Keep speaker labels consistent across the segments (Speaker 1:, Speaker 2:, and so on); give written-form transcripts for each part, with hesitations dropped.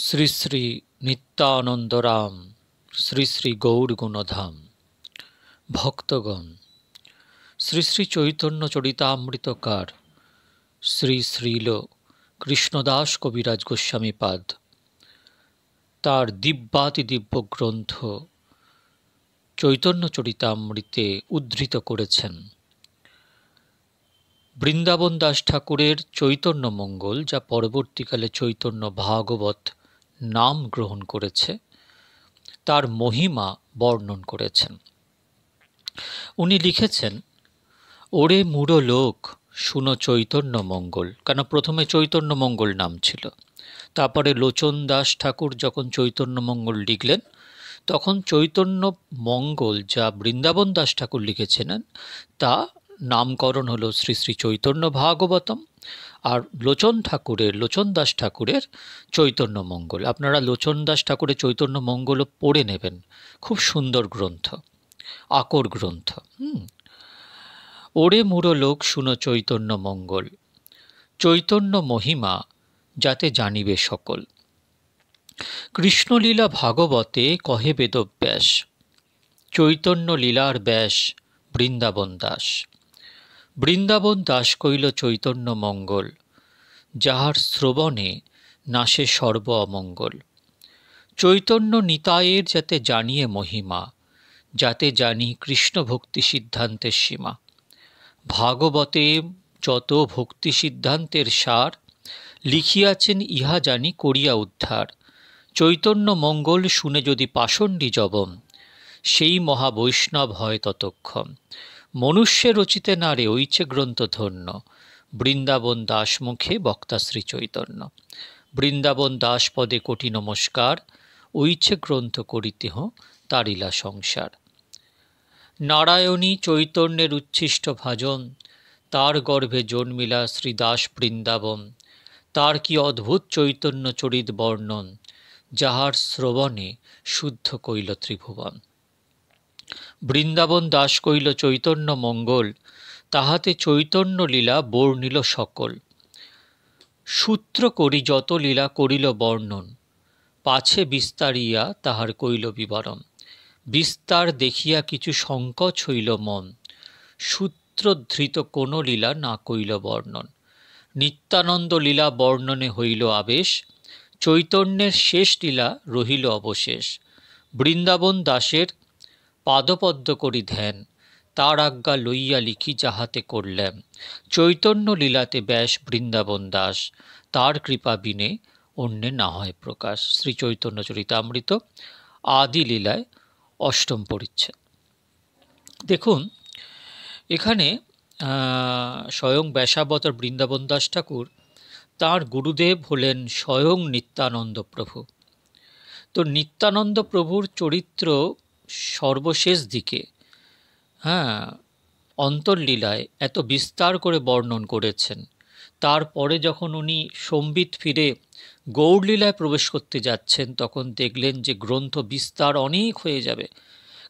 Speaker 1: শ্রী শ্রী নিত্যানন্দরাম শ্রী শ্রী গৌর গুণধাম ভক্তগণ, শ্রী শ্রী চৈতন্য চরিতামৃতকার শ্রী শ্রীল কৃষ্ণদাস কবিরাজ গোস্বামীপাদ তার দিব্যাতিদিব্য গ্রন্থ চৈতন্য চরিতামৃতে উদ্ধৃত করেছেন বৃন্দাবন দাস ঠাকুরের চৈতন্য মঙ্গল, যা পরবর্তীকালে চৈতন্য ভাগবত নাম গ্রহণ করেছে, তার মহিমা বর্ণন করেছেন। উনি লিখেছেন, ওরে মূঢ় লোক শুনো চৈতন্য মঙ্গল। কেন প্রথমে চৈতন্য মঙ্গল নাম ছিল, তারপরে লোচন দাস ঠাকুর যখন চৈতন্য মঙ্গল লিখলেন, তখন চৈতন্য মঙ্গল যা বৃন্দাবন দাস ঠাকুর লিখেছিলেন তা নামকরণ হলো শ্রী শ্রী চৈতন্য ভাগবতম, আর লোচন দাস ঠাকুরের চৈতন্য মঙ্গল। আপনারা লোচন দাস ঠাকুরের চৈতন্য মঙ্গলও পড়ে নেবেন, খুব সুন্দর গ্রন্থ, আকর গ্রন্থ। ওরে মূঢ় লোক শুনো চৈতন্য মঙ্গল, চৈতন্য মহিমা যাতে জানিবে সকল। কৃষ্ণলীলা ভাগবতে কহে বেদব্যাস, চৈতন্য লীলার ব্যাস বৃন্দাবন দাস। বৃন্দাবন দাস কইল চৈতন্য মঙ্গল, যাহার শ্রবণে নাশে সর্ব অমঙ্গল। চৈতন্য নিতায়ের যাতে জানিয়ে মহিমা, যাতে জানি কৃষ্ণ ভক্তি সিদ্ধান্তের সীমা। ভাগবতে যত ভক্তি সিদ্ধান্তের সার, লিখিয়াছেন ইহা জানি করিয়া উদ্ধার। চৈতন্য মঙ্গল শুনে যদি পাষণ্ডী জবম, সেই মহাবৈষ্ণব হয় ততক্ষণ। মনুষ্যে রচিতে নারে ঐচে গ্রন্থ ধন্য, বৃন্দাবন দাস মুখে বক্তা শ্রী চৈতন্য। বৃন্দাবন দাস পদে কোটি নমস্কার, ঐচে গ্রন্থ করিতেহ তারিলা সংসার। নারায়ণী চৈতন্যের উচ্ছিষ্ট ভাজন, তার গর্ভে জন্মিলা শ্রীদাস বৃন্দাবন। তার কি অদ্ভুত চৈতন্য চরিত বর্ণন, যাহার শ্রবণে শুদ্ধ কইল ত্রিভুবন। বৃন্দাবন দাস কইল চৈতন্য মঙ্গল, তাহাতে চৈতন্য লীলা বর্ণিল সকল। সূত্র করি যত লীলা করিল বর্ণন, পাছে বিস্তারিয়া তাহার কইল বিবরণ। বিস্তার দেখিয়া কিছু সংকোচ হইল মন, সূত্রধৃত কোন লীলা না কইল বর্ণন। নিত্যানন্দ লীলা বর্ণনে হইল আবেশ, চৈতন্যের শেষ লীলা রহিল অবশেষ। বৃন্দাবন দাসের পাদপদ্ম করি ধ্যান, তার আজ্ঞা লইয়া লিখি যাহাতে করলেম। চৈতন্য লীলাতে ব্যাস বৃন্দাবন দাস, তার কৃপা বিনে অন্যে না হয় প্রকাশ। শ্রী চৈতন্য চরিতামৃত আদি লীলায় অষ্টম পরিচ্ছেদ। দেখুন, এখানে স্বয়ং ব্যাসাবতার বৃন্দাবন দাস ঠাকুর, তাঁর গুরুদেব হলেন স্বয়ং নিত্যানন্দ প্রভু। তো নিত্যানন্দ প্রভুর চরিত্র সর্বশেষ দিকে অন্তর্লীলায় এত বিস্তার করে বর্ণন করেছেন। তারপরে যখন উনি সম্বিত ফিরে গৌড়লীলায় প্রবেশ করতে যাচ্ছেন, তখন দেখলেন যে গ্রন্থ বিস্তার অনেক হয়ে যাবে,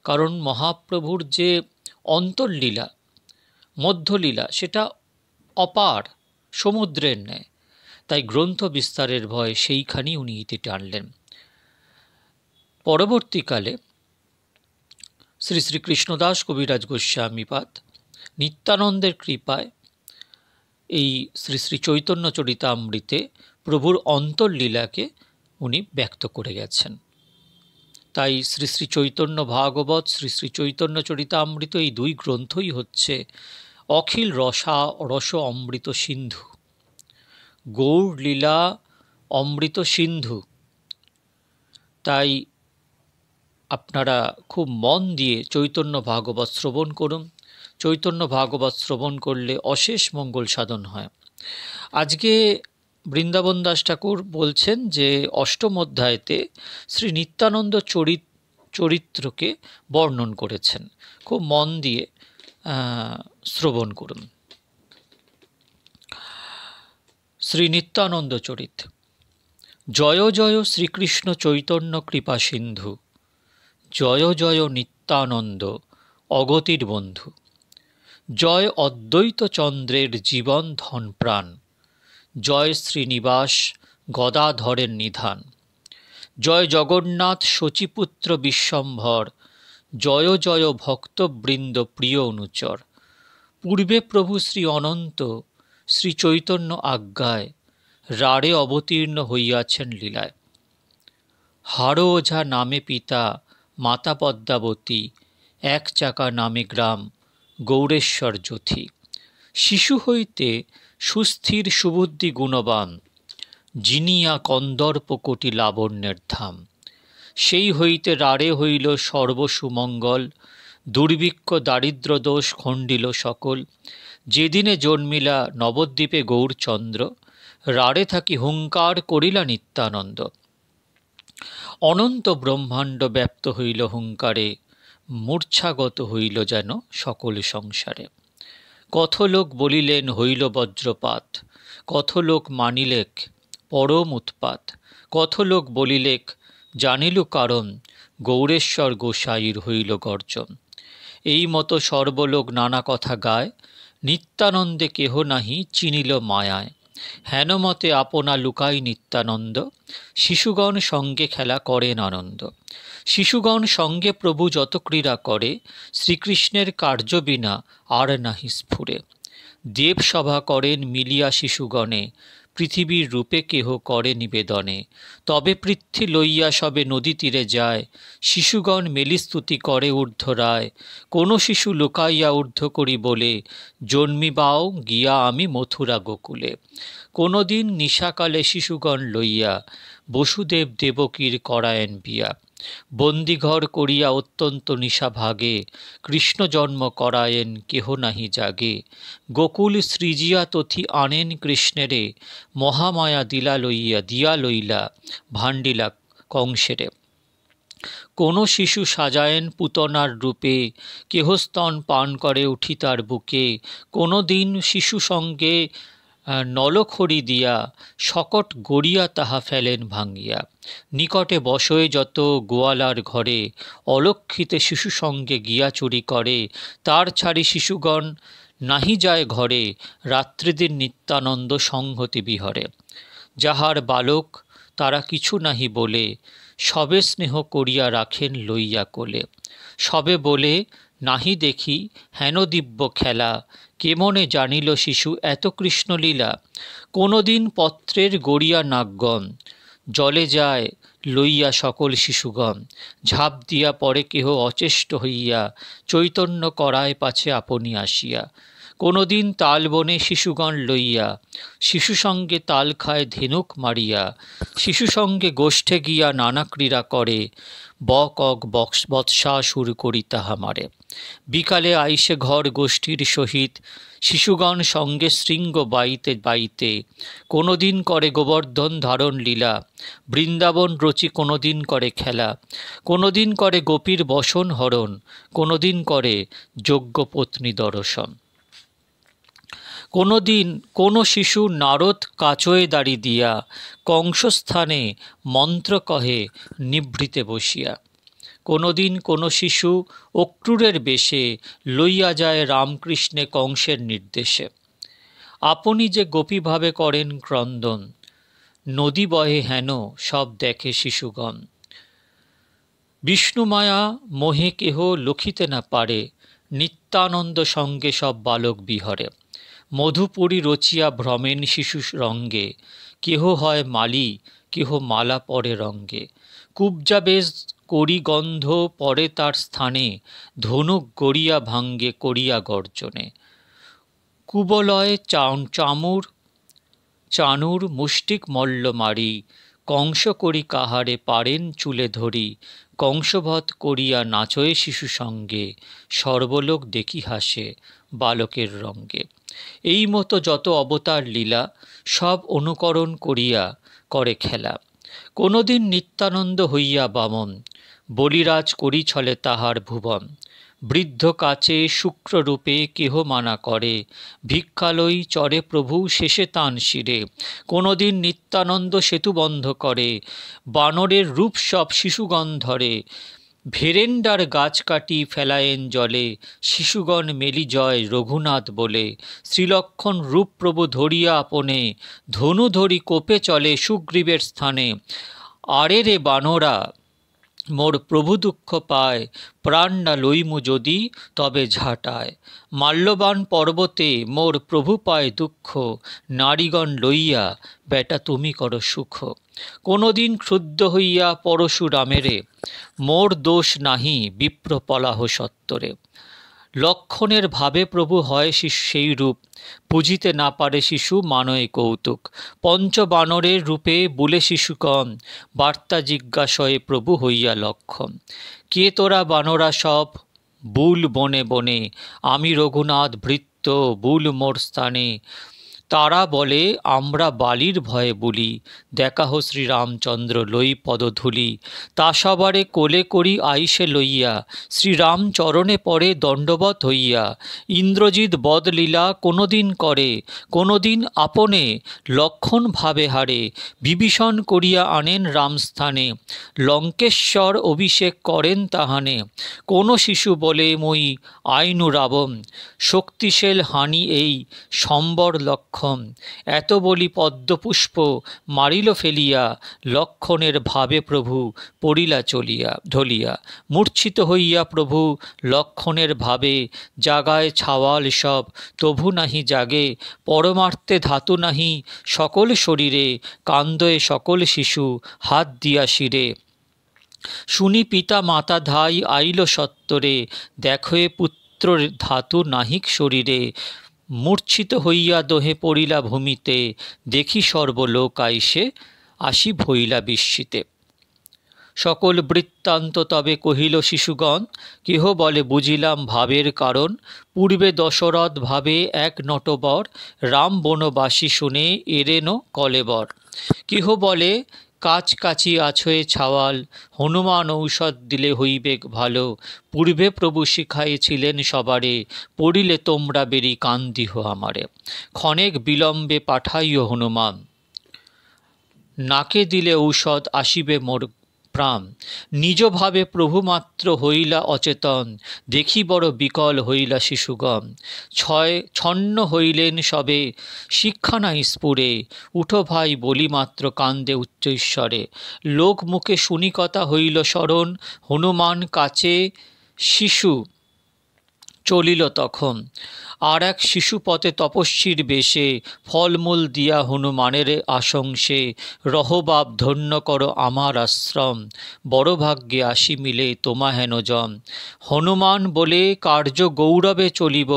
Speaker 1: কারণ মহাপ্রভুর যে অন্তর্লীলা মধ্যলীলা সেটা অপার, সমুদ্রের ন্যায়। তাই গ্রন্থ বিস্তারের ভয় সেইখানেই উনি ইতি টানলেন। পরবর্তীকালে শ্রী শ্রী কৃষ্ণদাস কবিরাজ গোস্বামীপাদ নিত্যানন্দের কৃপায় এই শ্রী শ্রী চৈতন্য চরিতামৃতে প্রভুর অন্তর্লীলাকে উনি ব্যক্ত করে গেছেন। তাই শ্রী শ্রী চৈতন্য ভাগবত, শ্রী শ্রী চৈতন্য চরিতামৃত, এই দুই গ্রন্থই হচ্ছে অখিল রস অমৃত সিন্ধু, গৌড় লীলা অমৃত সিন্ধু। তাই আপনারা খুব মন দিয়ে চৈতন্য ভাগবত শ্রবণ করুন। চৈতন্য ভাগবত শ্রবণ করলে অশেষ মঙ্গল সাধন হয়। আজকে বৃন্দাবন দাস ঠাকুর বলছেন যে অষ্টম অধ্যায়তে শ্রী নিত্যানন্দ চরিত্রকে বর্ণন করেছেন। খুব মন দিয়ে শ্রবণ করুন। শ্রী নিত্যানন্দ চরিত। জয় জয় শ্রীকৃষ্ণ চৈতন্য কৃপা সিন্ধু, জয় জয় নিত্যানন্দ অগতির বন্ধু। জয় অদ্বৈত চন্দ্রের জীবন ধন প্রাণ, জয় শ্রীনিবাস গদাধরের নিধান। জয় জগন্নাথ শচীপুত্র বিশ্বম্ভর, জয় জয় ভক্তবৃন্দ প্রিয় অনুচর। পূর্বে প্রভু শ্রী অনন্ত শ্রী চৈতন্য আজ্ঞায় রাড়ে অবতীর্ণ হইয়াছেন লীলায়। হাড় ওঝা নামে পিতা, মাতা পদ্মাবতী, এক চাকা নামে গ্রাম, গৌরেশ্বর জ্যোতি। শিশু হইতে সুস্থির সুবুদ্ধি গুণবান, জিনিয়া কন্দর্প কোটি লাবণ্যের ধাম। সেই হইতে রাড়ে হইল সর্বসুমঙ্গল, দুর্ভিক্ষ দারিদ্র দোষ খণ্ডিল সকল। যেদিনে জন্মিলা নবদ্বীপে গৌরচন্দ্র, রাড়ে থাকি হুঙ্কার করিলা নিত্যানন্দ। অনন্ত ব্রহ্মাণ্ড ব্যাপ্ত হইল হুঙ্কারে, মূর্ছাগত হইল যেন সকল সংসারে। কত লোক বলিলেন হইল বজ্রপাত, কত লোক মানিলেক পরম উৎপাত। কত লোক বলিলেক জানিলু কারণ, গৌরেশ্বর গোসাইর হইল গর্জন। এই মতো সর্বলোক নানা কথা গায়, নিত্যানন্দে কেহ নাহি চিনিল মায়ায়। হেন মতে আপনা লুকাই নিত্যানন্দ, শিশুগণ সঙ্গে খেলা করেন আনন্দ। শিশুগণ সঙ্গে প্রভু যত ক্রীড়া করে, শ্রীকৃষ্ণের কার্য বিনা আর নাহি স্ফুরে। দেবসভা করেন মিলিয়া শিশুগণে, পৃথিবীর রূপে কেহ করে নিবেদনে। তবে পৃথ্বী লইয়া সবে নদী তীরে যায়, শিশুগণ মেলি স্তুতি করে ঊর্ধ্বরায়। কোন শিশু লুকাইয়া ঊর্ধ্ব করি বলে, জন্মিবাও গিয়া আমি মথুরা গোকুলে। কোনদিন নিশাকালে শিশুগণ লইয়া, বসুদেব দেবকীর করায়েন বিয়া। বন্দিঘর করিয়া অত্যন্ত নিশা ভাগে, কৃষ্ণ জন্ম করায়েন কেহ নাহি জাগে। গোকুল সৃজিয়া তথি আনেন কৃষ্ণেরে, মহামায়া দিয়া লইলা ভাণ্ডিলা কংসেরে। কোন শিশু সাজায়েন পুতনার রূপে, কেহ স্তন পান করে উঠি তার বুকে। কোনো দিন শিশু সঙ্গে নলখড়ি দিয়া, শকট গড়িয়া তাহা ফেলেন ভাঙ্গিয়া। নিকটে বসয়ে যত গোয়ালার ঘরে, অলক্ষিতে শিশু সঙ্গে গিয়া চুরি করে। তার ছাড়ি শিশুগণ নাহি যায় ঘরে, রাত্রিদিন নিত্যানন্দ সংহতি বিহরে। যাহার বালক তারা কিছু নাহি বলে, সবে স্নেহ করিয়া রাখেন লইয়া কোলে। সবে বলে নাহি দেখি হেন দিব্য খেলা, কেমনে জানিল শিশু এত কৃষ্ণলীলা। কোনদিন পত্রের গড়িয়া নাগগণ, জলে যায় লইয়া সকল শিশুগণ। ঝাঁপ দিয়া পড়ে কেহ অচেষ্ট হইয়া, চৈতন্য করায় পাছে আপনি আসিয়া। কোনদিন তাল বনে শিশুগণ লইয়া, শিশু সঙ্গে তাল খায় ধেনুক মারিয়া। শিশু সঙ্গে গোষ্ঠে গিয়া নানা ক্রীড়া করে, বক অগ বৎসাসুর করি তাহা মারে। বিকালে আইসে ঘর গোষ্ঠীর সহিত, শিশুগণ সঙ্গে শৃঙ্গ বাইতে বাইতে। কোনদিন করে গোবর্ধন ধারণ লীলা, বৃন্দাবন রচি কোনদিন করে খেলা। কোনদিন করে গোপীর বসন হরণ, কোনদিন করে যজ্ঞ পত্নী দর্শন। কোনদিন কোন শিশু নারদ কাচয়ে দাড়ি দিয়া, কংসস্থানে মন্ত্র কহে নিভৃতে বসিয়া। কোনদিন কোন শিশু অক্রূরের বেশে, লইয়া যায় রামকৃষ্ণে কংসের নির্দেশে। আপনি যে গোপীভাবে করেন ক্রন্দন, নদী বহে হেন সব দেখে শিশুগণ। বিষ্ণুমায়া মোহে কেহ লখিতে না পারে, নিত্যানন্দ সঙ্গে সব বালক বিহরে। মধুপুরী রচিয়া ভ্রমেন শিশু রঙ্গে, কেহ হয় মালি কেহ মালা পরে রঙ্গে। কুব্জা বেশ করি গন্ধ পরে তার স্থানে, ধনুক গড়িয়া ভাঙ্গে করিয়া গর্জনে। কুবলয় চানুর মুষ্টিক মল্ল মারি, কংস করি কাহারে পারেন চুলে ধরি। কংসবধ করিয়া নাচয়ে শিশু সঙ্গে, সর্বলোক দেখি হাসে বালকের রঙ্গে। এই মতো যত অবতার লীলা, সব অনুকরণ করিয়া করে খেলা। কোনদিন নিত্যানন্দ হইয়া বামন, বলিরাজ করি ছলে তাহার ভুবন। বৃদ্ধ কাছে শুক্ররূপে কেহ মানা করে, ভিক্ষালয়ী চরে প্রভু শেষে তান শিরে। কোনদিন নিত্যানন্দ সেতু বন্ধ করে, বানরের রূপ সব শিশুগণ ধরে। ভেরেন্ডার গাছ কাটি ফেলায়েন জলে, শিশুগণ মেলি জয় রঘুনাথ বলে। শ্রীলক্ষণ রূপ প্রভু ধরিয়া আপনে, ধনু ধরি কোপে চলে সুগ্রীবের স্থানে। আরে রে বানরা, মোর প্রভু দুঃখ পায়, প্রাণ না লইমু যদি তবে ঝাঁটায়। মাল্যবান পর্বতে মোর প্রভু পায় দুঃখ, নারীগণ লইয়া বেটা তুমি করো সুখ। কোনোদিন ক্ষুব্ধ হইয়া পরশুরামেরে, মোর দোষ নাহি বিপ্র পলাহ সত্তরে। লক্ষণের ভাবে প্রভু হয় সেই রূপ, বুঝিতে না পারে শিশু মানয় কৌতুক। পঞ্চবানরের রূপে বুলে শিশুকণ, বার্তা জিজ্ঞাসয়ে প্রভু হইয়া লক্ষণ। কে তোরা বানরা সব, বুল বনে বনে, আমি রঘুনাথ ভৃত্য, বুল মোর স্থানে। তারা বলে আমরা বালির ভয়ে বলি, দেখাহ শ্রীরামচন্দ্র লই পদধূলি। তা সবারে কোলে করি আইসে লইয়া, শ্রীরাম চরণে পড়ে দণ্ডবৎ হইয়া। ইন্দ্রজিৎ বদলীলা কোনোদিন করে, কোনোদিন আপনে লক্ষণ ভাবে হারে। বিভীষণ করিয়া আনেন রামস্থানে, লঙ্কেশ্বর অভিষেক করেন তাহানে। কোন শিশু বলে মই আইনু রাবণ, শক্তিশাল হানি এই সম্বর লক্ষণ। এত বলি পদ্মপুষ্প মারিল ফেলিয়া, লক্ষণের ভাবে প্রভু পড়িলা চলিয়া ঢলিয়া। মূর্ছিত হইয়া প্রভু লক্ষণের ভাবে, জাগায় ছাওয়াল সব তবু নাহি জাগে। পরমার্থে ধাতু নাহি সকল শরীরে, কান্দয়ে সকল শিশু হাত দিয়া শিরে। শুনি পিতা মাতা ধাই আইল সত্তরে, দেখয়ে পুত্র ধাতু নাহিক শরীরে। মূর্ছিত হইয়া দোহে পড়িলা ভূমিতে, দেখি সর্বলোক আইসে আসি ভইলা বিস্মিতে। সকল বৃত্তান্ত তবে কহিল শিশুগণ, কেহ বলে বুঝিলাম ভাবের কারণ। পূর্বে দশরথ ভাবে এক নটবর, রাম বনবাসী শুনে এরেন কলেবর। কেহ বলে কাছকাছি আছয়ে ছাওয়াল, হনুমান ঔষধ দিলে হইবে ভালো। পূর্বে প্রভু শিখাইছিলেন সবারে, পড়িলে তোমরা বেরি কান্দিহ আমারে। ক্ষণেক বিলম্বে পাঠাইও হনুমান, নাকে দিলে ঔষধ আসিবে মোর প্রাণ। নিজ ভাবে প্রভু মাত্র হইলা অচেতন, দেখি বড় বিকল হইলা শিশুগণ। ছন্ন হইলেন সবে, শিক্ষা নাই স্ফুরে, উঠো ভাই বলি মাত্র কান্দে উচ্চৈশ্বরে। লোক মুখে শুনি কথা হইল স্মরণ, হনুমান কাছে শিশু চলিল তখন। আর এক শিশু পথে তপস্বীর বেশে, ফলমূল দিয়া হনুমানের আশংসে। রহবাব ধন্য কর আমার আশ্রম, বড় ভাগ্যে আসি মিলে তোমা হেন জন। হনুমান বলে কার্য গৌরবে চলিব,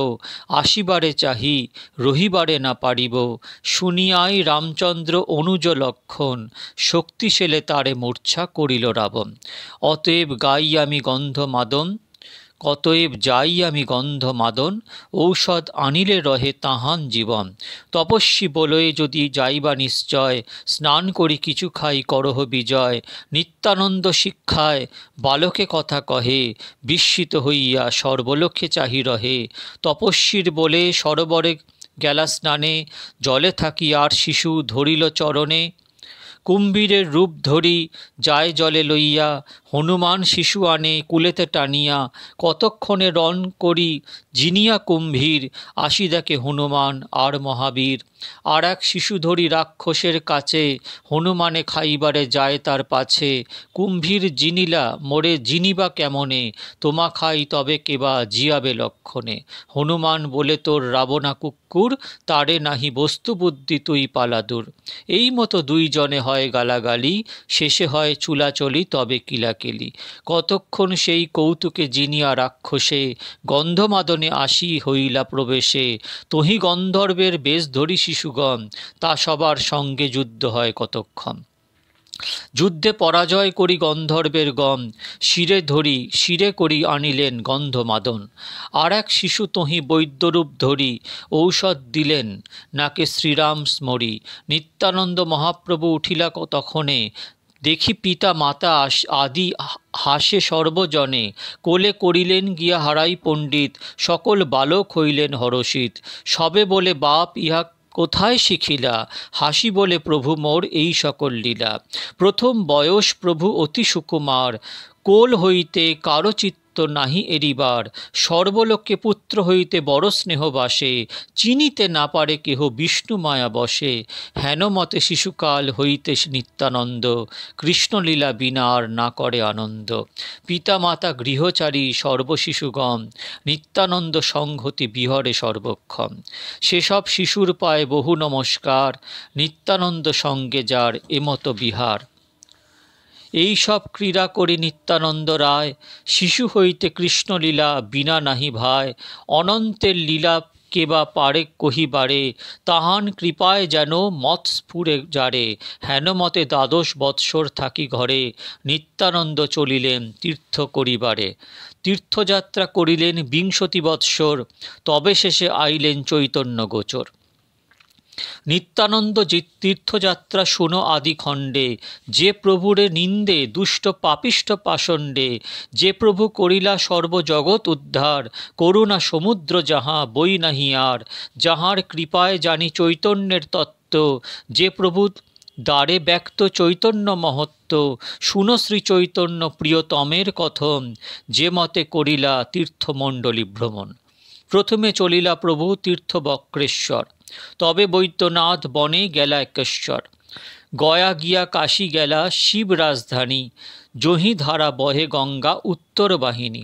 Speaker 1: আসিবারে চাহি রহিবারে না পারিব। শুনিয়াই রামচন্দ্র অনুজ লক্ষণ, শক্তিশালে তারে মূর্ছা করিল রাবণ। অতএব গাই আমি গন্ধ মাদন, অতএব যাই আমি গন্ধ মাদন, ঔষধ আনিলে রহে তাহান জীবন। তপস্বী বলয়ে যদি যাইবা নিশ্চয়, স্নান করি কিছু খাই করহ বিজয়। নিত্যানন্দ শিক্ষায় বালকে কথা কহে, বিস্মিত হইয়া সর্বলোকে চাহি রহে। তপস্বীর বলে সরোবরে গেলা স্নানে, জলে থাকি আর শিশু ধরিল চরণে। কুম্ভীরের রূপ ধরি যায় জলে লইয়া, হনুমান শিশু আনে কুলেতে টানিয়া। কতক্ষণে রণ করি জিনিয়া কুম্ভীর, আসি দেখে হনুমান আর মহাবীর। আর এক শিশু ধরি রাক্ষসের কাছে, হনুমানে খাইবারে যায় তার পাছে। কুম্ভীর জিনিলা মোরে জিনিবা কেমনে, তোমা খাই তবে কেবা জিয়াবে লক্ষণে। হনুমান বলে তোর রাবণা কুক্কুর, তারে নাহি বস্তু বুদ্ধি তুই পালাদুর। এই মতো দুইজনে হয় গালাগালি, শেষে হয় চুলাচলি তবে কিলাকিলি। কতক্ষণ সেই কৌতুকে জিনিয়া রাক্ষসে, গন্ধমাদনে আসি হইলা প্রবেশে। তহি গন্ধর্বের বেশ ধরি শিশুগণ, তা সবার সঙ্গে যুদ্ধ হয় কতক্ষণ। যুদ্ধে পরাজয় করি গন্ধর্বের গণ, শিরে করি আনিলেন গন্ধমাদন। আর এক শিশু তহি বৈদ্যরূপ ধরি, ঔষধ দিলেন নাকে শ্রীরাম স্মরি। নিত্যানন্দ মহাপ্রভু উঠিলা তখনে, দেখি পিতা মাতা আদি হাসে সর্বজনে। কোলে করিলেন গিয়া হারাই পণ্ডিত, সকল বালক হইলেন হরষিত। সবে বলে বাপ ইহা কোথায় শিখিলা, হাসি বলে প্রভু মোর এই সকল লীলা। প্রথম বয়স প্রভু অতি সুকুমার, কোল হইতে কারো চিত্ত সত্য নাহি এরিবার, সর্বলোকে পুত্র হইতে বড় স্নেহ বাসে, চিনিতে না পারে কেহ বিষ্ণু মায়া বসে, হেন মতে শিশুকাল হইতে নিত্যানন্দ, কৃষ্ণলীলা বিনা আর না করে আনন্দ। পিতা মাতা গৃহচারী সর্বশিশুগণ, নিত্যানন্দ সংহতি বিহরে সর্বক্ষণ। সেসব শিশুর পায়ে বহু নমস্কার, নিত্যানন্দ সঙ্গে যার এমত বিহার। এই সব ক্রীড়া করি নিত্যানন্দ রায়, শিশু হইতে কৃষ্ণলীলা বিনা নাহি ভাই। অনন্তের লীলা কেবা পারে কহিবারে, তাহান কৃপায় যেন মত স্ফুরে যারে। হেন মতে ১২ বৎসর থাকি ঘরে, নিত্যানন্দ চলিলেন তীর্থ করিবারে। তীর্থযাত্রা করিলেন ২০ বৎসর, তবে শেষে আইলেন চৈতন্য গোচর। নিত্যানন্দ তীর্থযাত্রা শুনো আদি খণ্ডে, যে প্রভুরে নিন্দে দুষ্ট পাপিষ্ঠ পাষণ্ডে। যে প্রভু করিলা সর্বজগৎ উদ্ধার, করুণা সমুদ্র যাহা বই নাহি আর। যাহার কৃপায় জানি চৈতন্যের তত্ত্ব, যে প্রভু দ্বারে ব্যক্ত চৈতন্য মহত্ব। শুনো শ্রী চৈতন্য প্রিয়তমের কথন, যে মতে করিলা তীর্থমণ্ডলী ভ্রমণ। প্রথমে চলিলা প্রভু তীর্থ বক্রেশ্বর, তবে বৈদ্যনাথ বনে গেলা একেশ্বর। গয়া গিয়া কাশী গেলা শিব রাজধানী, জহি ধারা বহে গঙ্গা উত্তর বাহিনী।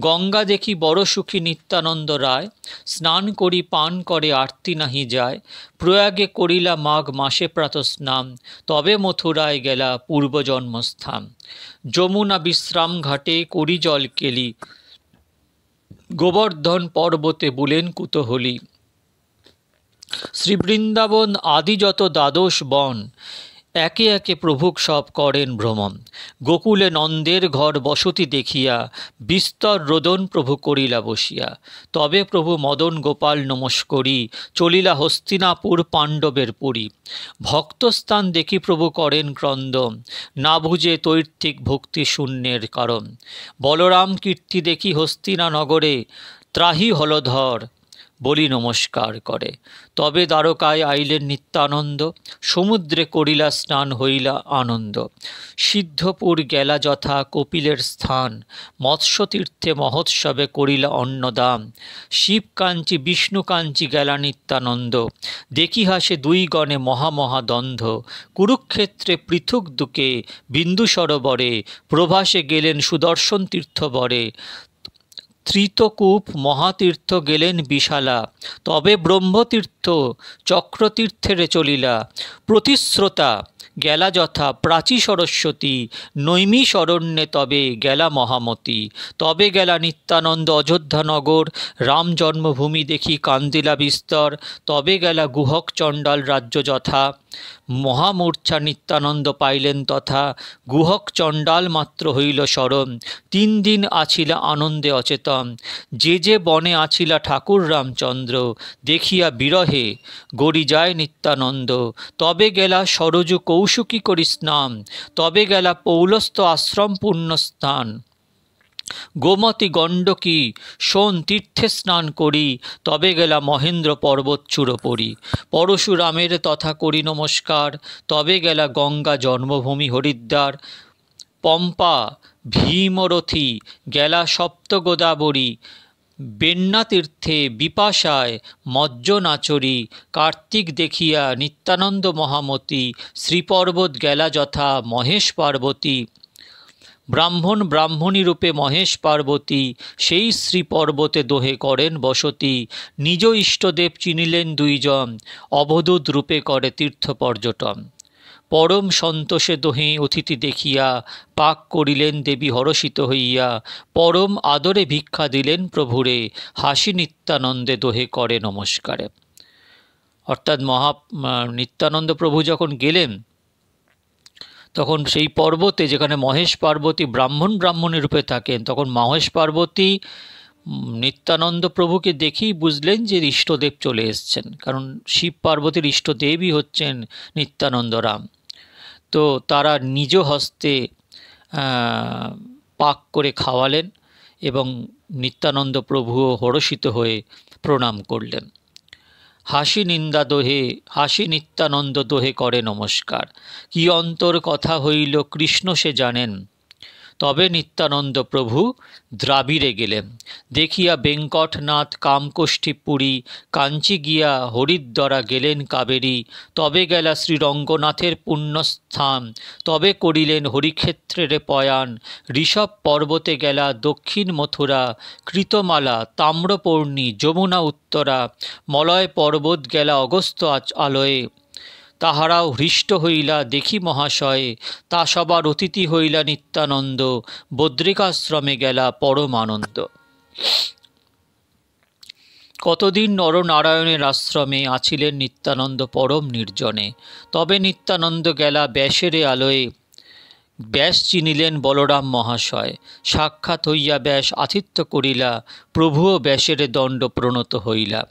Speaker 1: গঙ্গা দেখি বড় সুখী নিত্যানন্দ রায়, স্নান করি পান করে আরতি নাহি যায়। প্রয়াগে করিলা মাঘ মাসে প্রাতঃস্নান, তবে মথুরায় গেলা পূর্বজন্মস্থান। যমুনা বিশ্রাম ঘাটে করি জল কেলি, গোবর্ধন পর্বতে বুলেন কুতূহলী। শ্রীবৃন্দাবন আদি যত ১২ বন, একে একে প্রভুক সব করেন ভ্রমণ। গোকুলে নন্দের ঘর বসতি দেখিয়া, বিস্তর রোদন প্রভু করিলা বসিয়া। তবে প্রভু মদন গোপাল নমস্করি, চলিলা হস্তিনাপুর পাণ্ডবের পুরী। ভক্তস্থান দেখি প্রভু করেন ক্রন্দন, না বুঝে তৈর্থিক ভক্তি শূন্যের কারণ। বলরাম কীর্তি দেখি হস্তিনা নগরে, ত্রাহি হলধর বলি নমস্কার করে। তবে দ্বারকায় আইলেন নিত্যানন্দ, সমুদ্রে করিলা স্নান হইলা আনন্দ। সিদ্ধপুর গেলা যথা কপিলের স্থান, মৎস্যতীর্থে মহোৎসবে করিলা অন্নদান। শিবকাঞ্চি বিষ্ণুকাঞ্চি গেলা নিত্যানন্দ, দেখি হাসে ২ গণে মহামহাদ্বন্দ্ব। কুরুক্ষেত্রে পৃথক দুকে বিন্দু সরোবরে, প্রভাসে গেলেন সুদর্শন তীর্থবরে। ত্রিতকূপ মহাতীর্থ গেলেন বিশালা, তবে ব্রহ্মতীর্থ চক্রতীর্থেরে চলিলা। প্রতিশ্রোতা গেলা যথা প্রাচী সরস্বতী, নৈমিষরণ্যে তবে গেলা মহামতি। তবে গেলা নিত্যানন্দ অযোধ্যানগর, রাম জন্মভূমি দেখি কান্দিলা বিস্তর। তবে গেলা গুহক চণ্ডাল রাজ্য যথা, মহামূর্ছা নিত্যানন্দ পাইলেন তথা। গুহক চণ্ডাল মাত্র হইল স্মরণ, ৩ দিন আছিলা আনন্দে অচেতন। যে যে বনে আছিলা ঠাকুর রামচন্দ্র, দেখিয়া বিরহে গড়ি যায় নিত্যানন্দ। তবে গেলা সরযু কৌশুকী করি স্নান, তবে গেলা পৌলস্ত্য আশ্রম পুণ্যস্থান। গোমতী গণ্ডকী সোন তীর্থে স্নান করি, তবে গেলা মহেন্দ্র পর্বত চূড়পরি। পরশুরামের তথা করি নমস্কার, তবে গেলা গঙ্গা জন্মভূমি হরিদ্বার। পম্পা ভীমরথী গেলা সপ্ত গোদাবরী, বেন্নাতীর্থে বিপাশায় মজ্জনাচরী। কার্তিক দেখিয়া নিত্যানন্দ মহামতি, শ্রীপর্বত গেলা যথা মহেশ পার্বতী। ব্রাহ্মণ ব্রাহ্মণী রূপে মহেশ পার্বতী, সেই শ্রী পর্বতে দোহে করেন বসতি। নিজ ইষ্টদেব চিনিলেন ২ জন, অবধূত রূপে করে তীর্থ পর্যটন। পরম সন্তোষে দোহে অতিথি দেখিয়া, পাক করিলেন দেবী হরষিত হইয়া। পরম আদরে ভিক্ষা দিলেন প্রভুরে, হাসি নিত্যানন্দে দোহে করে নমস্কারে। অর্থাৎ নিত্যানন্দ প্রভু যখন গেলেন, তখন সেই পর্বতে যেখানে মহেশ পার্বতী ব্রাহ্মণী রূপে থাকেন, তখন মহেশ পার্বতী নিত্যানন্দ প্রভুকে দেখেই বুঝলেন যে ইষ্টদেব চলে এসছেন, কারণ শিব পার্বতীর ইষ্টদেবই হচ্ছেন নিত্যানন্দ রাম। তো তারা নিজ হস্তে পাক করে খাওয়ালেন এবং নিত্যানন্দ প্রভুও হর্ষিত হয়ে প্রণাম করলেন। হাসি নিন্দা দোহে হাসি নিত্যানন্দ দোহে করে নমস্কার। কি অন্তর কথা হইল কৃষ্ণ সে জানেন, তবে নিত্যানন্দ প্রভু দ্রাবিড়ে গেলেন। দেখিয়া বেঙ্কটনাথ কামকোষ্ঠীপুরী, কাঞ্চি গিয়া হরিদ্বরা গেলেন কাবেরী। তবে গেলা শ্রীরঙ্গনাথের পুণ্যস্থান, তবে করিলেন হরিক্ষেত্রের পয়ান। ঋষভ পর্বতে গেলা দক্ষিণ মথুরা, কৃতমালা তাম্রপর্ণী যমুনা উত্তরা। মলয় পর্বত গেলা অগস্ত্য আলয়ে, তাহারাও হৃষ্ট হইলা দেখি মহাশয়ে। তা সবার অতিথি হইলা নিত্যানন্দ, বদ্রিকাশ্রমে গেলা পরমানন্দ। কতদিন নরনারায়ণের আশ্রমে আছিলেন নিত্যানন্দ পরম নির্জনে। তবে নিত্যানন্দ গেলা ব্যাসের আলয়ে, ব্যাস চিনিলেন বলরাম মহাশয়। সাক্ষাৎ হইয়া ব্যাস আতিথ্য করিলা, প্রভুও ব্যাসের দণ্ড প্রণত হইলা।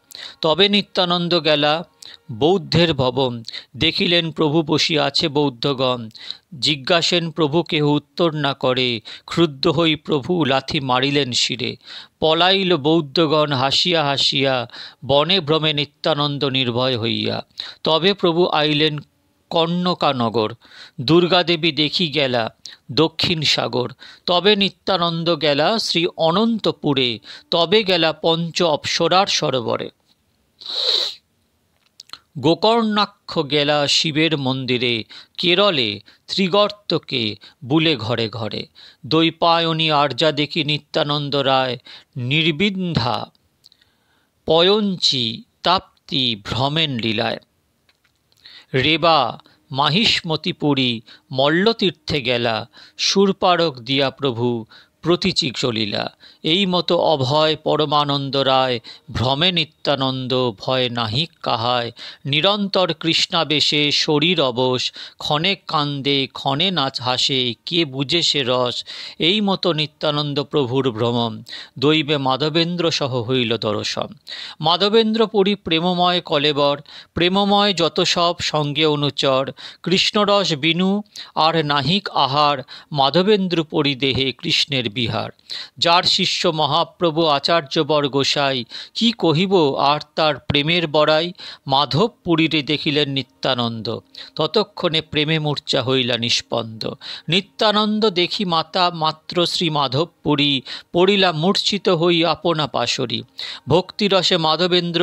Speaker 1: তবে নিত্যানন্দ গেলা বৌদ্ধের ভবন, দেখিলেন প্রভু বসিয়া আছে বৌদ্ধগণ। জিজ্ঞাসেন প্রভু কেহ উত্তর না করে, ক্রুদ্ধ হই প্রভু লাথি মারিলেন শিরে। পলাইল বৌদ্ধগণ হাসিয়া হাসিয়া, বনে ভ্রমে নিত্যানন্দ নির্ভয় হইয়া। তবে প্রভু আইলেন কর্ণকানগর, দুর্গাদেবী দেখি গেলা দক্ষিণ সাগর। তবে নিত্যানন্দ গেলা শ্রী অনন্তপুরে, তবে গেলা পঞ্চ অপ্সরার সরোবরে। গোকর্ণাক্ষ গেলা শিবের মন্দিরে, কেরলে ত্রিগর্তকে বুলে ঘরে ঘরে। দ্বৈপায়নী আর্যা দেখি নিত্যানন্দ রায়, নির্বিন্ধা পয়ঞ্চি তাপ্তি ভ্রমেন লীলায়। রেবা মাহিষ্মতিপুরী মল্লতীর্থে গেলা, সুরপারক দিয়া প্রভু প্রতীচি চলিলা। এই মতো অভয় পরমানন্দ রায়, ভ্রমে নিত্যানন্দ ভয় নাহিক কাহায়। নিরন্তর কৃষ্ণাবেশে শরীর অবশ, ক্ষণে কান্দে ক্ষণে নাচ হাসে, কে বুঝে সে রস। এই মতো নিত্যানন্দ প্রভুর ভ্রমণ, দৈবে মাধবেন্দ্র সহ হইল দর্শন। মাধবেন্দ্র পুরী প্রেমময় কলেবর, প্রেমময় যত সব সঙ্গে অনুচর। কৃষ্ণরস বিনু আর নাহিক আহার, মাধবেন্দ্র পুরী দেহে কৃষ্ণের বিহার। যার শিষ্য মহাপ্রভু আচার্যবর গোসাই, কি কহিব আর তার প্রেমের বড়াই। মাধব পুরীরে দেখিলেন নিত্যানন্দ, ততক্ষণে প্রেমে মূর্ছা হইলা নিষ্পন্দ। নিত্যানন্দ দেখি মাতা মাত্র শ্রী মাধব পুরী, পড়িলা মূর্ছিত হই আপনা পাশরি। ভক্তিরসে মাধবেন্দ্র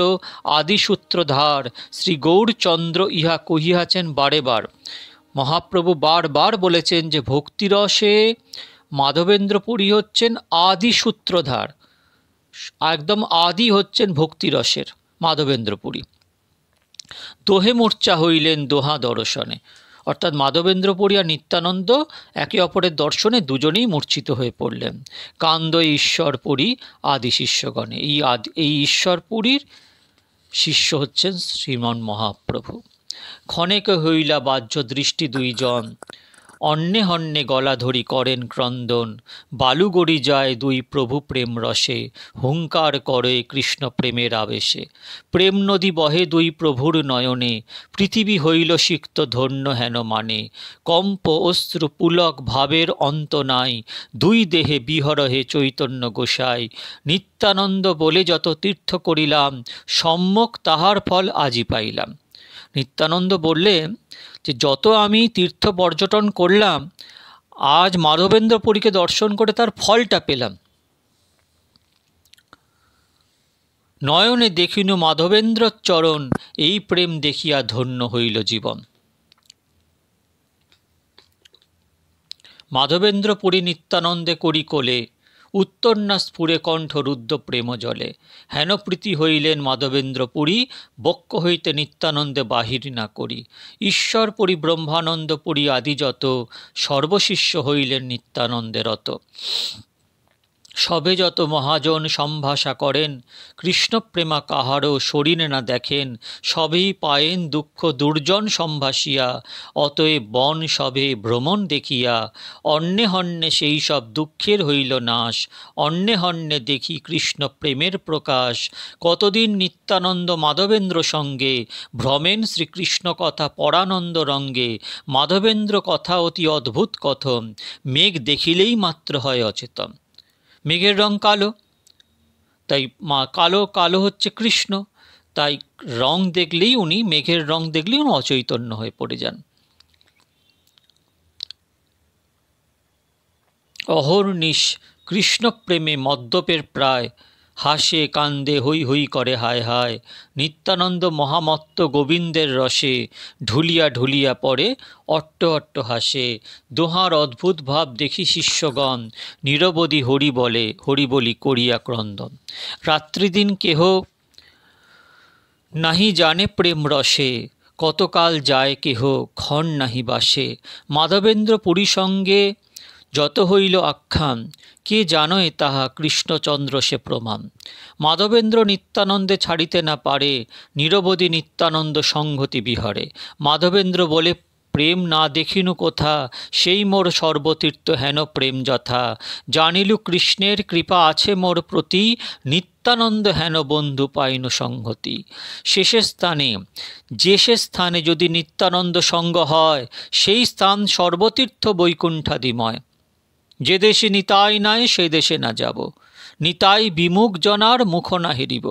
Speaker 1: আদিসূত্রধার, শ্রী গৌরচন্দ্র ইহা কহিয়াছেন বারে বার। মহাপ্রভু বারবার বলেছেন যে ভক্তিরসে মাধবেন্দ্র পুরী হচ্ছেন আদি সূত্রধার, একদম আদি হচ্ছেন ভক্তিরসের মাধবেন্দ্র পুরী। দোহে মূর্ছা হইলেন দোহা দর্শনে, অর্থাৎ মাধবেন্দ্র পুরী আর নিত্যানন্দ একে অপরের দর্শনে দুজনেই মূর্ছিত হয়ে পড়লেন। কান্দ ঈশ্বর পুরী আদি শিষ্যগণে, এই ঈশ্বর পুরীর শিষ্য হচ্ছেন শ্রীমন মহাপ্রভু। ক্ষণেক হইলা বাহ্য দৃষ্টি দুইজন, অন্নে হন্যে গলা ধরি করেন ক্রন্দন। বালুগড়ি যায় দুই প্রভু প্রেম রসে, হুঙ্কার করে কৃষ্ণ প্রেমের আবেশে। প্রেম নদী বহে দুই প্রভুর নয়নে, পৃথিবী হইল সিক্ত ধন্য হেন মানে। কম্প অশ্রু পুলক ভাবের অন্ত নাই, দুই দেহে বিহরহে চৈতন্য গোসাই। নিত্যানন্দ বলে যত তীর্থ করিলাম, সম্যক তাহার ফল আজি পাইলাম। নিত্যানন্দ বললেন যে যত আমি তীর্থ পর্যটন করলাম, আজ মাধবেন্দ্র পুরীকে দর্শন করে তার ফলটা পেলাম। নয়নে দেখিনু মাধবেন্দ্র চরণ, এই প্রেম দেখিয়া ধন্য হইল জীবন। মাধবেন্দ্র পুরী নিত্যানন্দে করি কোলে, উত্তর না স্ফুরে কণ্ঠ রুদ্ধ প্রেম জলে। হেন প্রীতি হইলেন মাধবেন্দ্র পুরী, বক্ষ হইতে নিত্যানন্দে বাহির না করি। ঈশ্বর পুরী ব্রহ্মানন্দ পুরী আদি যত, সর্বশিষ্য হইলেন নিত্যানন্দে রত। সবে যত মহাজন সম্ভাষা করেন, কৃষ্ণপ্রেমা কাহারও শরীরে না দেখেন। সবেই পায়েন দুঃখ দুর্জন সম্ভাসিয়া, অতএব বন সবে ভ্রমণ দেখিয়া। অন্নে হন্যে সেই সব দুঃখের হইল নাশ, অন্নে হন্যে দেখি কৃষ্ণ প্রেমের প্রকাশ। কতদিন নিত্যানন্দ মাধবেন্দ্র সঙ্গে, ভ্রমেন শ্রীকৃষ্ণ কথা পরানন্দ রঙ্গে। মাধবেন্দ্র কথা অতি অদ্ভুত কথন, মেঘ দেখিলেই মাত্র হয় অচেতন। মেঘের রং কালো, তাই কালো কালো হচ্ছে কৃষ্ণ, তাই রং দেখলেই উনি, মেঘের রং দেখলেই উনি অচৈতন্য হয়ে পড়ে যান। অহর্নিশ কৃষ্ণপ্রেমে মদ্যপের প্রায়, হাসে কান্দে হৈ হৈ করে হায় হায়। নিত্যানন্দ মহামত্ত গোবিন্দের রসে, ঢুলিয়া ঢুলিয়া পড়ে অট্ট অট্ট হাসে। দোহার অদ্ভুত ভাব দেখি শিষ্যগণ, নিরবধি হরি বলে হরি বলি করিয়া ক্রন্দন। রাত্রিদিন কেহ নাহি জানে প্রেম রসে, কতকাল যায় কেহ ক্ষণ নাহি বাসে। মাধবেন্দ্র পুরী সঙ্গে যত হইল আখ্যান, কে জানয় তাহা কৃষ্ণচন্দ্র সে প্রমাণ। মাধবেন্দ্র নিত্যানন্দে ছাড়িতে না পারে, নিরবধি নিত্যানন্দ সংহতি বিহারে। মাধবেন্দ্র বলে প্রেম না দেখিনু কোথা, সেই মোর সর্বতীর্থ হেন প্রেম যথা। জানিলু কৃষ্ণের কৃপা আছে মোর প্রতি, নিত্যানন্দ হেন বন্ধু পাইনু সংহতি। শেষের স্থানে যে স্থানে যদি নিত্যানন্দ সঙ্গ হয়, সেই স্থান সর্বতীর্থ বৈকুণ্ঠাদিময়। যে দেশে নিতাই নাই সে দেশে না যাব, নিতাই বিমুখ জনার মুখ না হেরিব।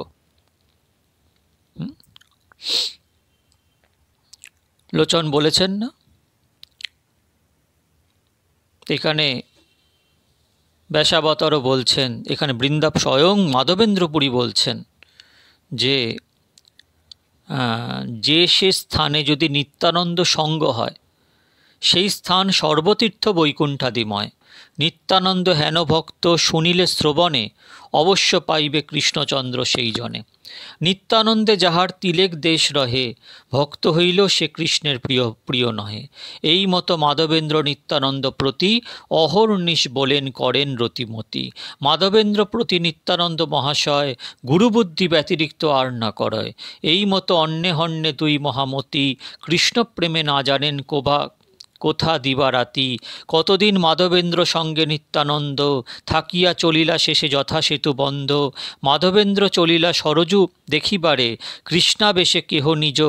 Speaker 1: লোচন বলেছেন না, এখানে ব্যাসাবতারও বলছেন, এখানে স্বয়ং মাধবেন্দ্রপুরী বলছেন যে সে স্থানে যদি নিত্যানন্দ সঙ্গ হয়, সেই স্থান সর্বতীর্থ বৈকুণ্ঠাদিময়। নিত্যানন্দ হেন ভক্ত শুনিলে শ্রবণে, অবশ্য পাইবে কৃষ্ণচন্দ্র সেই জনে। নিত্যানন্দে যাহার তিলেক দেশ রহে, ভক্ত হইল সে কৃষ্ণের প্রিয় নহে। এই মতো মাধবেন্দ্র নিত্যানন্দ প্রতি অহর্নিশ বলেন করেন রতিমতি। মাধবেন্দ্র প্রতি নিত্যানন্দ মহাশয় গুরুবুদ্ধি ব্যতিরিক্ত আর না করয়। এই মতো অন্যে হন্যে দুই মহামতি, কৃষ্ণপ্রেমে না জানেন কোথা দিবারাতি। কতদিন মাধবেন্দ্র সঙ্গে নিত্যানন্দ, থাকিয়া চলিলা শেষে যথাসেতু বন্ধ। মাধবেন্দ্র চলিলা সরজু দেখিবারে, কৃষ্ণাবেশে কেহ নিজ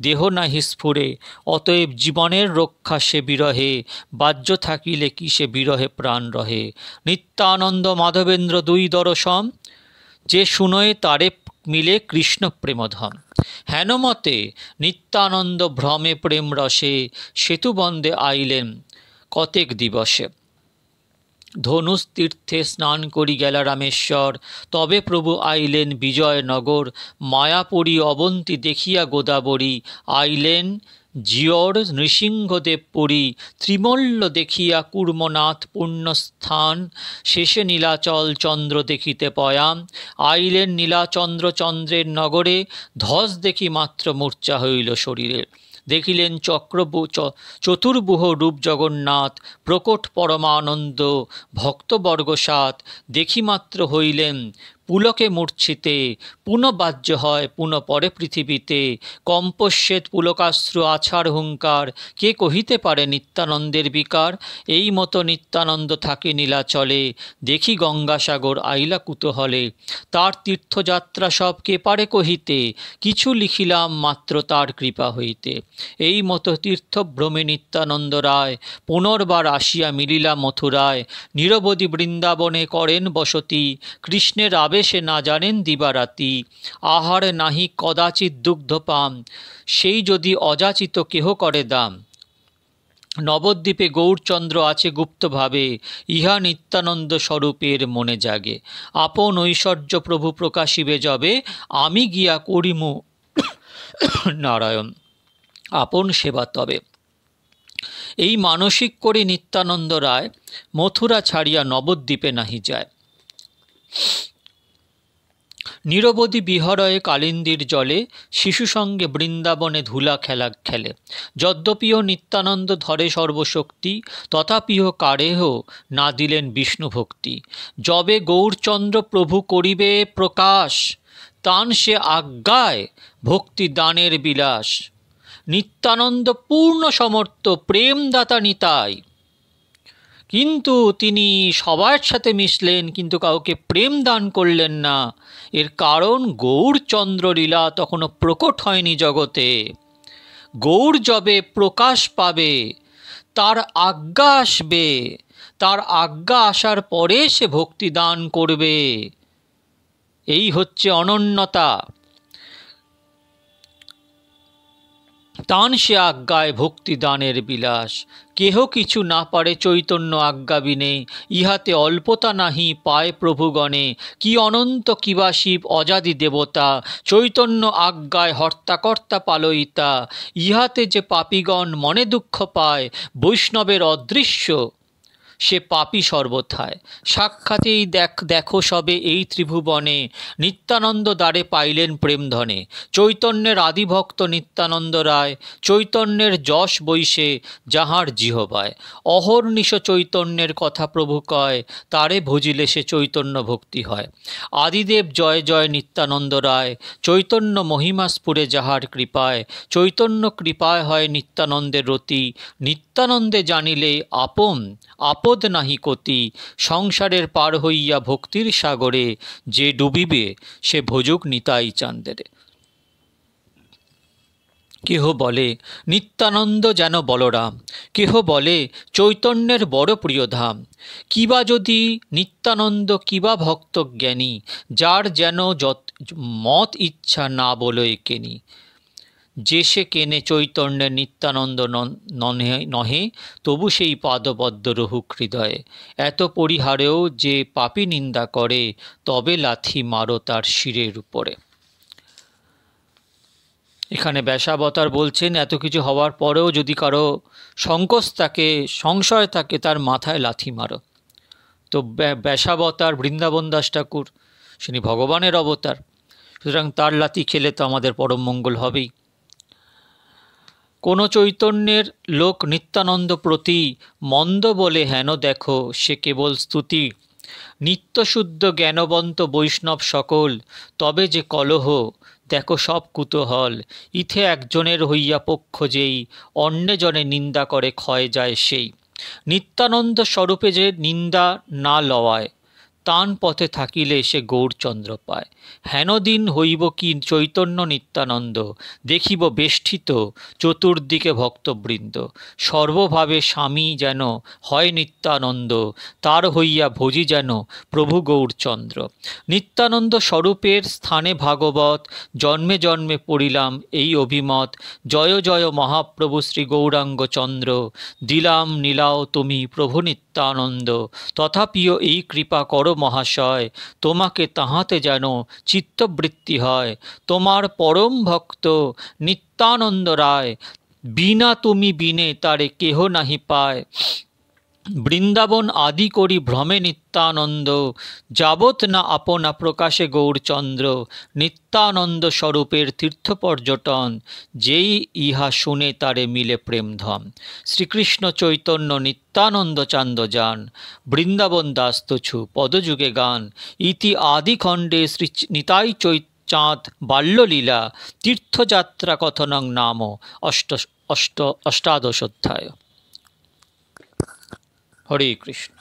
Speaker 1: দেহ নাহি স্ফুরে। অতএব জীবনের রক্ষা সে বিরহে, বাহ্য থাকিলে কি সে বিরহে প্রাণ রহে। নিত্যানন্দ মাধবেন্দ্র দুই দর্শন, যে শুনয়ে তারে মিলে কৃষ্ণ প্রেমধন। হেনমতে নিত্যানন্দ ভ্রমে প্রেম রসে, সেতুবন্ধে আইলেন কতেক দিবসে। ধনুষ তীর্থে স্নান করি গেলা রামেশ্বর, তবে প্রভু আইলেন বিজয়নগর। মায়াপুরী অবন্তী দেখিয়া গোদাবরী, আইলেন জিয়র নৃসিংহদেব পুরী। ত্রিমল্ল দেখিয়া কুর্মনাথ পুণ্যস্থান, শেষে নীলাচল চন্দ্র দেখিতে পয়াম। আইলেন নীলাচন্দ্র চন্দ্রের নগরে, ধ্বজ দেখি মাত্র মূর্ছা হইল শরীরে। দেখিলেন চতুর্ভুহ রূপ জগন্নাথ, প্রকট পরমানন্দ ভক্তবর্গ সাত। দেখিমাত্র হইলেন পুলকে মূর্ছিতে, পুনঃবাহ্য হয় পুনঃ পরে পৃথিবীতে। কম্পস্যেত পুলকাশ্রু আছাড় হুঙ্কার, কে কহিতে পারে নিত্যানন্দের বিকার। এই মতো নিত্যানন্দ থাকে নীলাচলে, দেখি গঙ্গাসাগর আইলা কুতূহলে। তার তীর্থযাত্রা সব কে পারে কহিতে, কিছু লিখিলাম মাত্র তার কৃপা হইতে। এই মতো তীর্থভ্রমে নিত্যানন্দ রায়, পুনর্বার আসিয়া মিলিলা মথুরায়। নিরবধি বৃন্দাবনে করেন বসতি, কৃষ্ণের আবেশে না জানেন দিবারাতি। আহার নাহি কদাচিৎ দুগ্ধপান, সেই যদি অযাচিত কেহ করে দান। নবদ্বীপে গৌরচন্দ্র আছে গুপ্তভাবে, ইহা নিত্যানন্দ স্বরূপের মনে জাগে। আপন ঐশ্বর্য প্রভু প্রকাশিবে যবে, আমি গিয়া করিমু নারায়ণ আপন সেবা তবে। এই মানসিক করে নিত্যানন্দ রায় মথুরা ছাড়িয়া নবদ্বীপে নাহি যায়। নিরবধি বিহরয়ে কালিন্দীর জলে, শিশু সঙ্গে বৃন্দাবনে ধুলা খেলা খেলে। যদ্যপিও নিত্যানন্দ ধরে সর্বশক্তি, তথাপিও কারেহ না দিলেন বিষ্ণু ভক্তি। যবে গৌরচন্দ্র প্রভু করিবে প্রকাশ, তান সে আজ্ঞায় ভক্তি দানের বিলাস। নিত্যানন্দ পূর্ণ সমর্থ প্রেমদাতা নিতাই, কিন্তু তিনি সবার সাথে মিশলেন, কিন্তু কাউকে প্রেম দান করলেন না। এর কারণ গৌরচন্দ্র লীলা তখনও প্রকট হয়নি জগতে। গৌর যবে প্রকাশ পাবে, তার আজ্ঞা আসবে, তার আজ্ঞা আসার পরে সে ভক্তি দান করবে। এই হচ্ছে অনন্যতা। তান সে আজ্ঞায় ভক্তি দানের বিলাস। কেহ কিছু না পারে চৈতন্য আজ্ঞা বিনে, ইহাতে অল্পতা নাহি পায় প্রভুগণে। কি অনন্ত কিবা শিব অজাদি দেবতা, চৈতন্য আজ্ঞায় হর্তাকর্তা পালয়িতা। ইহাতে যে পাপীগণ মনে দুঃখ পায়, বৈষ্ণবের অদৃশ্য সে পাপী সর্বথায়। সাক্ষাতেই দেখো সবে এই ত্রিভুবনে, নিত্যানন্দ দ্বারে পাইলেন প্রেমধনে। চৈতন্যের আদিভক্ত নিত্যানন্দ রায়, চৈতন্যের যশ বৈশে যাহার জিহবায়। অহর্নিশ চৈতন্যের কথা প্রভু কয়, তারে ভজিলে সে চৈতন্য ভক্তি হয়। আদিদেব জয় জয় নিত্যানন্দ রায়, চৈতন্য মহিমা স্ফুরে যাহার কৃপায়। চৈতন্য কৃপায় হয় নিত্যানন্দের রতি, নিত্যানন্দে জানিলে আপন আপদ নাহি কতি। সংসারের পার হইয়া ভক্তির সাগরে, যে ডুবিবে সে ভোজুক নিতাই চান্দেরে। কেহ বলে নিত্যানন্দ যেন বলরাম, কেহ বলে চৈতন্যের বড় প্রিয় ধাম। কিবা যদি নিত্যানন্দ কিবা ভক্ত জ্ঞানী, যার যেন মত ইচ্ছা না বলে কেনি। যে সে কেনে চৈতন্যের নিত্যানন্দ নহে, তবু সেই পাদবদ্ধ রহুক হৃদয়ে। এত পরিহারেও যে পাপী নিন্দা করে, তবে লাথি মারো তার শিরের উপরে। এখানে ব্যাসাবতার বলছেন, এত কিছু হওয়ার পরেও যদি কারো সংকোচ থাকে, সংশয় থাকে, তার মাথায় লাথি মারো। তো ব্যাসাবতার বৃন্দাবন দাস ঠাকুর, তিনি ভগবানের অবতার, সুতরাং তার লাথি খেলে তো আমাদের পরম মঙ্গল হবেই। কোন চৈতন্যের লোক নিত্যানন্দ প্রতি মন্দ বলে হেন দেখো, সে কেবল স্তুতি। নিত্যশুদ্ধ জ্ঞানবন্ত বৈষ্ণব সকল, তবে যে কলহ দেখো সব কুতূহল। ইথে একজনের হইয়া পক্ষ যেই, অন্য জনে নিন্দা করে ক্ষয় যায় সেই। নিত্যানন্দ স্বরূপে যে নিন্দা না লওয়ায়, তান পথে থাকিলে সে গৌরচন্দ্র পায়। হেন দিন হইব কি চৈতন্য নিত্যানন্দ, দেখিব বেষ্টিত চতুর্দিকে ভক্তবৃন্দ। সর্বভাবে স্বামী যেন হয় নিত্যানন্দ, তার হইয়া ভজি যেন প্রভু গৌরচন্দ্র। নিত্যানন্দ স্বরূপের স্থানে ভাগবত, জন্মে জন্মে পড়িলাম এই অভিমত। জয় জয় মহাপ্রভু শ্রী গৌরাঙ্গ চন্দ্র, দিলাম নীলাও তুমি প্রভু নিত্যানন্দ। তথাপিও এই কৃপা করো মহাশয়, তোমাকে তাহাতে যেন চিত্তবৃত্তি হয়। তোমার পরম ভক্ত নিত্যানন্দ রায়, বিনা তুমি বিনে তারে কেহ নাহি পায়। বৃন্দাবন আদি করি ভ্রমে নিত্যানন্দ, যাবৎ না আপনা প্রকাশে গৌরচন্দ্র। নিত্যানন্দ স্বরূপের তীর্থ পর্যটন, যেই ইহা শুনে তারে মিলে প্রেমধম। শ্রীকৃষ্ণ চৈতন্য নিত্যানন্দ চান্দ যান, বৃন্দাবন দাস তছু পদযুগে গান। ইতি আদিখণ্ডে শ্রী নিতাই চাঁদ বাল্যলীলা, তীর্থযাত্রা কথনং নাম অষ্টাদশ অধ্যায়। হরে কৃষ্ণ।